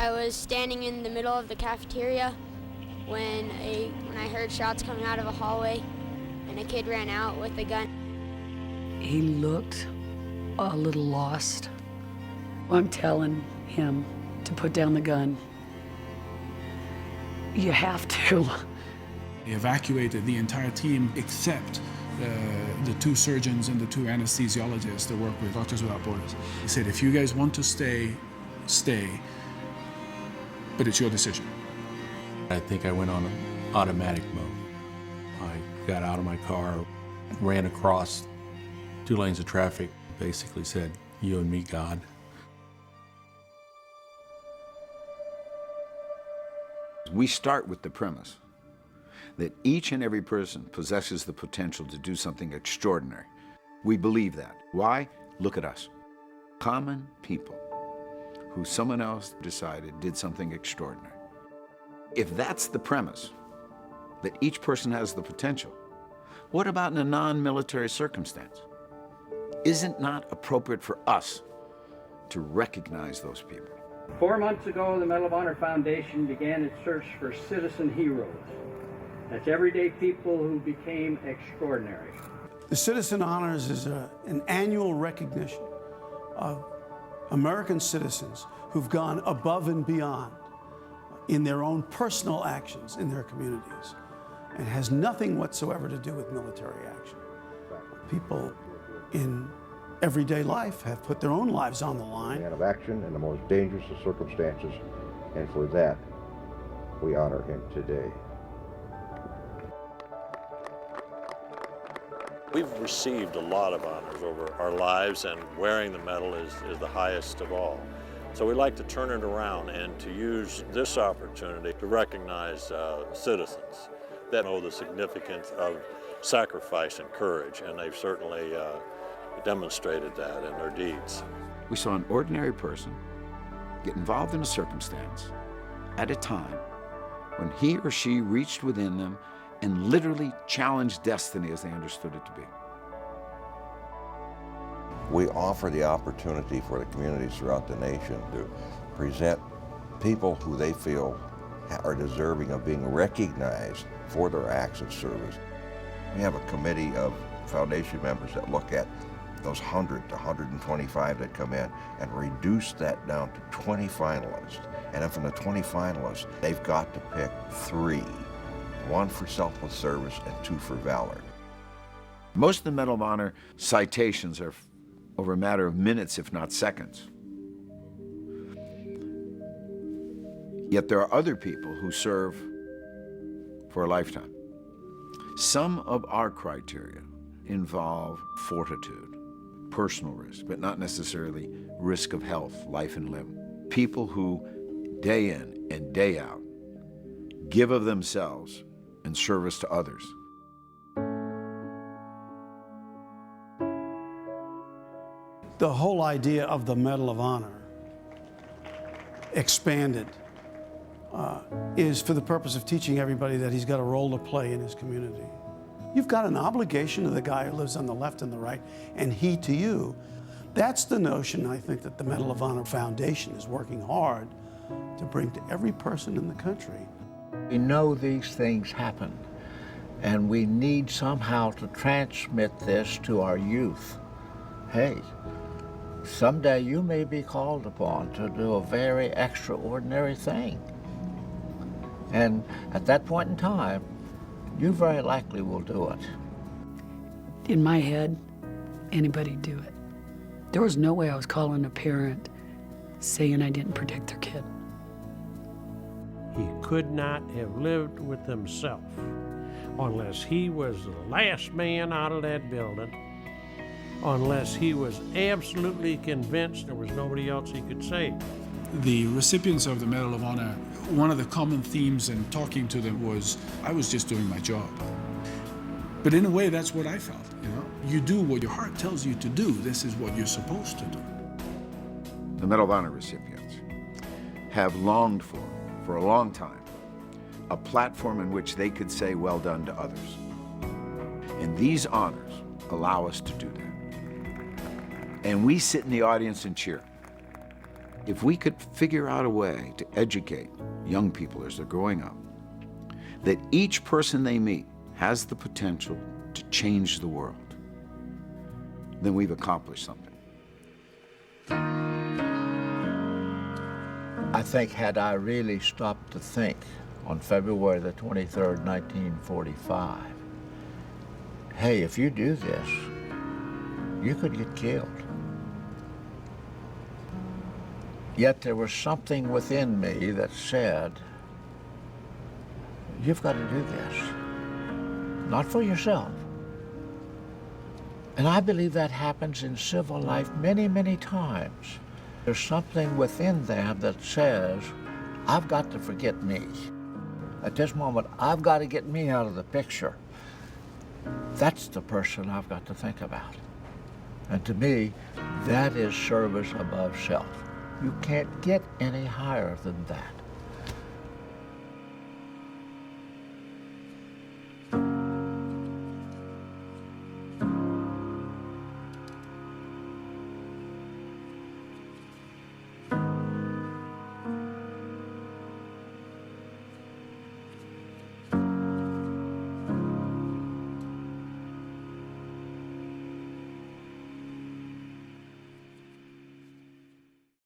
I was standing in the middle of the cafeteria when I heard shots coming out of a hallway, and a kid ran out with a gun. He looked a little lost. I'm telling him to put down the gun. You have to. He evacuated the entire team except the 2 surgeons and the 2 anesthesiologists that work with Doctors Without Borders. He said, if you guys want to stay, stay, but it's your decision. I think I went on automatic mode. I got out of my car, ran across 2 lanes of traffic, basically said, you and me, God. We start with the premise that each and every person possesses the potential to do something extraordinary. We believe that. Why? Look at us. Common people who someone else decided did something extraordinary. If that's the premise, that each person has the potential, what about in a non-military circumstance? Isn't it not appropriate for us to recognize those people? 4 months ago, the Medal of Honor Foundation began its search for citizen heroes. That's everyday people who became extraordinary. The Citizen Honors is an annual recognition of American citizens who've gone above and beyond in their own personal actions in their communities, and has nothing whatsoever to do with military action. People in everyday life have put their own lives on the line. Man of action in the most dangerous of circumstances, and for that, we honor him today. We've received a lot of honors over our lives, and wearing the medal is the highest of all. So we like to turn it around and to use this opportunity to recognize citizens that know the significance of sacrifice and courage, and they've certainly demonstrated that in their deeds. We saw an ordinary person get involved in a circumstance at a time when he or she reached within them and literally challenged destiny as they understood it to be. We offer the opportunity for the communities throughout the nation to present people who they feel are deserving of being recognized for their acts of service. We have a committee of foundation members that look at those 100 to 125 that come in and reduce that down to 20 finalists. And then from the 20 finalists, they've got to pick 3, 1 for selfless service and 2 for valor. Most of the Medal of Honor citations are over a matter of minutes, if not seconds. Yet there are other people who serve for a lifetime. Some of our criteria involve fortitude, personal risk, but not necessarily risk of health, life and limb. People who day in and day out give of themselves in service to others. The whole idea of the Medal of Honor expanded is for the purpose of teaching everybody that he's got a role to play in his community. You've got an obligation to the guy who lives on the left and the right, and he to you. That's the notion, I think, that the Medal of Honor Foundation is working hard to bring to every person in the country. We know these things happen, and we need somehow to transmit this to our youth. Hey, someday you may be called upon to do a very extraordinary thing. And at that point in time, you very likely will do it. In my head, anybody'd do it. There was no way I was calling a parent saying I didn't protect their kid. He could not have lived with himself unless he was the last man out of that building, unless he was absolutely convinced there was nobody else he could save. The recipients of the Medal of Honor, one of the common themes in talking to them was, I was just doing my job. But in a way, that's what I felt, you know? You do what your heart tells you to do. This is what you're supposed to do. The Medal of Honor recipients have longed for a long time, a platform in which they could say well done to others. And these honors allow us to do that. And we sit in the audience and cheer. If we could figure out a way to educate young people as they're growing up, that each person they meet has the potential to change the world, then we've accomplished something. I think had I really stopped to think on February the 23rd, 1945, hey, if you do this, you could get killed. Yet there was something within me that said, you've got to do this, not for yourself. And I believe that happens in civil life many, many times. There's something within them that says, I've got to forget me. At this moment, I've got to get me out of the picture. That's the person I've got to think about. And to me, that is service above self. You can't get any higher than that.